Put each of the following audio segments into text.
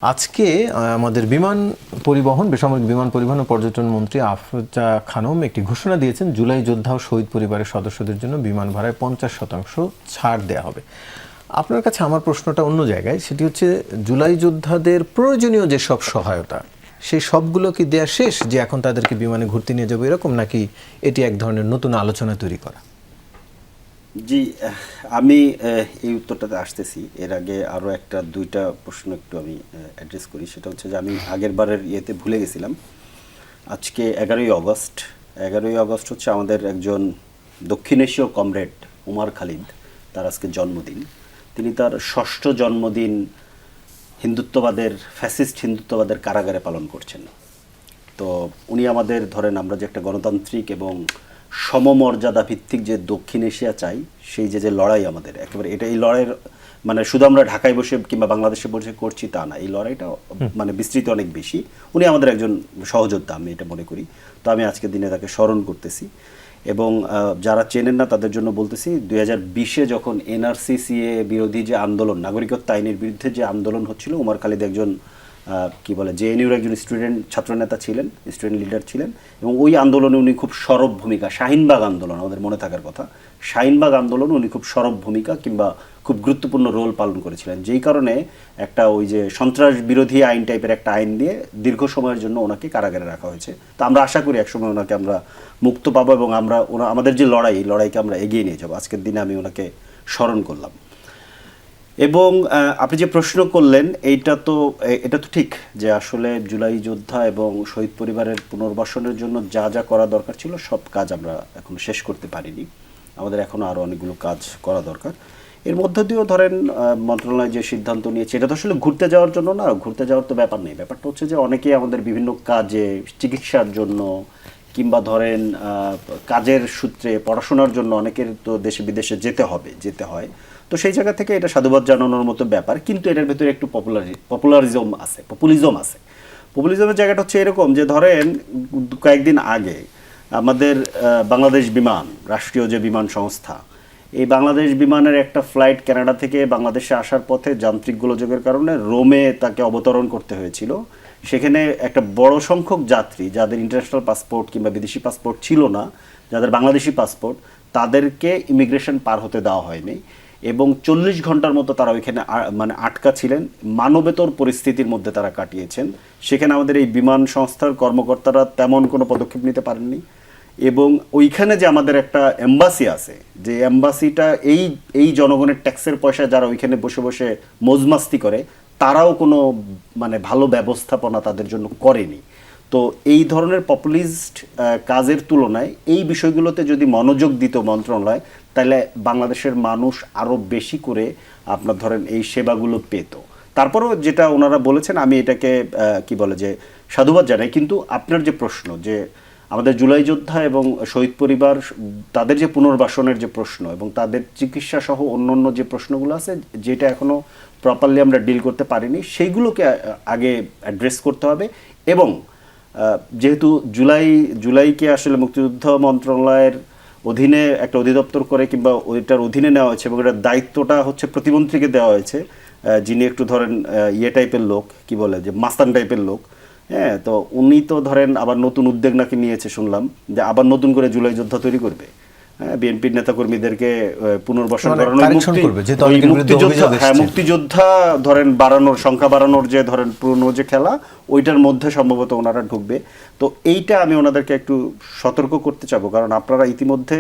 আজকে আমাদের বিমান পরিবহন বেসামরিক বিমান পরিবহন ও পর্যটন মন্ত্রী আফরোজা খানম একটি ঘোষণা দিয়েছেন, জুলাই যোদ্ধা ও শহীদ পরিবারের সদস্যদের জন্য বিমান ভাড়ায় 50% ছাড় দেওয়া হবে। আপনার কাছে আমার প্রশ্নটা অন্য জায়গায়, সেটি হচ্ছে জুলাই যোদ্ধাদের প্রয়োজনীয় যেসব সহায়তা সেই সবগুলো কি দেয়া শেষ, যে এখন তাদেরকে বিমানে ঘুরতে নিয়ে যাবো এরকম, নাকি এটি এক ধরনের নতুন আলোচনা তৈরি করা? জি, আমি এই উত্তরটাতে আসতেছি। এর আগে আরও দুইটা প্রশ্ন একটু আমি অ্যাড্রেস করি। সেটা হচ্ছে যে আমি আগের বারের ইয়েতে ভুলে গেছিলাম। আজকে 11ই আগস্ট হচ্ছে আমাদের একজন দক্ষিণ এশীয় কমরেড উমার খালিদ, তার আজকে জন্মদিন। তিনি তার 6ষ্ঠ জন্মদিন ফ্যাসিস্ট হিন্দুত্ববাদের কারাগারে পালন করছেন। তো উনি আমাদের ধরেন, আমরা যে একটা গণতান্ত্রিক এবং সমমর্যাদা ভিত্তিক যে দক্ষিণ এশিয়া চাই, সেই যে লড়াই আমাদের একেবারে, এই লড়াইয়ের মানে শুধু আমরা ঢাকায় বসে কিংবা বাংলাদেশে বসে করছি তা না, এই লড়াইটা মানে বিস্তৃত অনেক বেশি। উনি আমাদের একজন সহযোদ্ধা, আমি এটা মনে করি। তো আমি আজকের দিনে তাকে স্মরণ করতেছি। এবং যারা চেনেন না তাদের জন্য বলতেছি, 2020-এ যখন NRC/CAA বিরোধী যে আন্দোলন, নাগরিকত্ব আইনের বিরুদ্ধে যে আন্দোলন হচ্ছিল, উমার খালিদ একজন JNU-র একজন ছাত্রনেতা ছিলেন, স্টুডেন্ট লিডার ছিলেন। এবং ওই আন্দোলনে উনি খুব সরব ভূমিকা, শাহিনবাগ আন্দোলন আমাদের মনে থাকার কথা, শাহিনবাগ আন্দোলনে উনি খুব সরব ভূমিকা কিংবা খুব গুরুত্বপূর্ণ রোল পালন করেছিলেন। যেই কারণে একটা ওই যে সন্ত্রাস বিরোধী আইন টাইপের একটা আইন দিয়ে দীর্ঘ সময়ের জন্য ওনাকে কারাগারে রাখা হয়েছে। তো আমরা আশা করি একসময় ওনাকে আমরা মুক্ত পাবো এবং আমাদের যে লড়াই, এই লড়াইকে আমরা এগিয়ে নিয়ে যাবো। আজকের দিনে আমি ওনাকে স্মরণ করলাম। এবং আপনি যে প্রশ্ন করলেন, এটা তো ঠিক যে আসলে জুলাই যোদ্ধা এবং শহীদ পরিবারের পুনর্বাসনের জন্য যা যা করা দরকার ছিল সব কাজ আমরা এখন শেষ করতে পারিনি। আমাদের এখনও আরও অনেকগুলো কাজ করা দরকার। এর মধ্য দিয়েও ধরেন মন্ত্রণালয় যে সিদ্ধান্ত নিয়েছে, এটা তো আসলে ঘুরতে যাওয়ার জন্য না, ঘুরতে যাওয়ার তো ব্যাপার নেই। ব্যাপারটা হচ্ছে যে অনেকেই আমাদের বিভিন্ন কাজে, চিকিৎসার জন্য কিংবা ধরেন কাজের সূত্রে, পড়াশোনার জন্য অনেকের তো দেশে বিদেশে যেতে হয়। তো সেই জায়গা থেকে এটা সাধুবাদ জানানোর মতো ব্যাপার। কিন্তু এটার ভেতরে একটু পপুলিজমের জায়গাটা হচ্ছে এরকম যে ধরেন কয়েকদিন আগে আমাদের বাংলাদেশ বিমান, রাষ্ট্রীয় যে বিমান সংস্থা, এই বাংলাদেশ বিমানের একটা ফ্লাইট কানাডা থেকে বাংলাদেশে আসার পথে যান্ত্রিক গোলযোগের কারণে রোমে তাকে অবতরণ করতে হয়েছিল। সেখানে একটা বড় সংখ্যক যাত্রী, যাদের ইন্টারন্যাশনাল পাসপোর্ট কিংবা বিদেশি পাসপোর্ট ছিল না, যাদের বাংলাদেশি পাসপোর্ট, তাদেরকে ইমিগ্রেশন পার হতে দেওয়া হয়নি এবং 40 ঘন্টার মতো তারা ওইখানে আটকা ছিলেন। মানবেতর পরিস্থিতির মধ্যে তারা কাটিয়েছেন। সেখানে আমাদের এই বিমান সংস্থার কর্মকর্তারা তেমন কোনো পদক্ষেপ নিতে পারেননি। এবং ওইখানে যে আমাদের একটা এম্বাসি আছে, যে এম্বাসিটা এই জনগণের ট্যাক্সের পয়সা যারা ওইখানে বসে বসে মজমাস্তি করে, তারাও কোনো ভালো ব্যবস্থাপনা তাদের জন্য করেনি। তো এই ধরনের পপুলিস্ট কাজের তুলনায় এই বিষয়গুলোতে যদি মনোযোগ দিত মন্ত্রণালয়, তাহলে বাংলাদেশের মানুষ আরও বেশি করে আপনার ধরেন এই সেবাগুলো পেত। তারপরেও যেটা ওনারা বলেছেন, আমি এটাকে যে সাধুবাদ জানাই। কিন্তু আপনার যে প্রশ্ন, যে আমাদের জুলাই যোদ্ধা এবং শহীদ পরিবার, তাদের যে পুনর্বাসনের যে প্রশ্ন এবং তাদের চিকিৎসা সহ অন্য যে প্রশ্নগুলো আছে, যেটা এখনও প্রপারলি আমরা ডিল করতে পারিনি, সেইগুলোকে আগে অ্যাড্রেস করতে হবে। এবং যেহেতু জুলাইকে আসলে মুক্তিযুদ্ধ মন্ত্রণালয়ের অধীনে একটা অধিদপ্তর করে কিংবা ওইটার অধীনে নেওয়া হয়েছে এবং এটার দায়িত্বটা হচ্ছে প্রতিমন্ত্রীকে দেওয়া হয়েছে, যিনি একটু ধরেন টাইপের লোক, যে মাস্তান টাইপের লোক। হ্যাঁ, তো উনি তো ধরেন আবার নতুন উদ্যোগ নাকি নিয়েছে, শুনলাম যে আবার নতুন করে জুলাই যোদ্ধা তৈরি করবে। বিএনপির নেতাকর্মীদেরকে পুনর্বাসন করানো, মুক্তিযোদ্ধা ধরেন সংখ্যা বাড়ানোর যে ধরেন পুরনো যে খেলা, ওইটার মধ্যে সম্ভবত ওনারা ঢুকবে। তো এইটা আমি ওনাদেরকে একটু সতর্ক করতে চাবো, কারণ আপনারা ইতিমধ্যে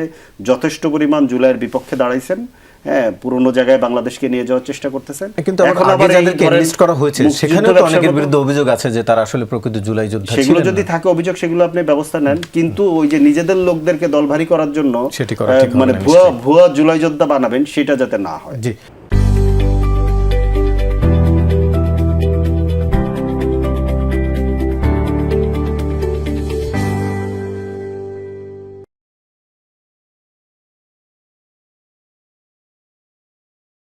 যথেষ্ট পরিমাণ জুলাইয়ের বিপক্ষে দাঁড়াইছেন। হ্যাঁ, পুরনো জায়গায় বাংলাদেশকে নিয়ে যাওয়ার চেষ্টা করতেছেন। কিন্তু লিস্ট করা হয়েছে, সেখানে তো অনেকের বিরুদ্ধে অভিযোগ আছে যে তারা আসলে প্রকৃত জুলাই যোদ্ধা ছিলেন। সেগুলো যদি থাকে অভিযোগ, সেগুলো আপনি ব্যবস্থা নেন। কিন্তু ওই যে নিজেদের লোকদেরকে দলভারী করার জন্য ভুয়া জুলাই যোদ্ধা বানাবেন, সেটা যাতে না হয়। জি।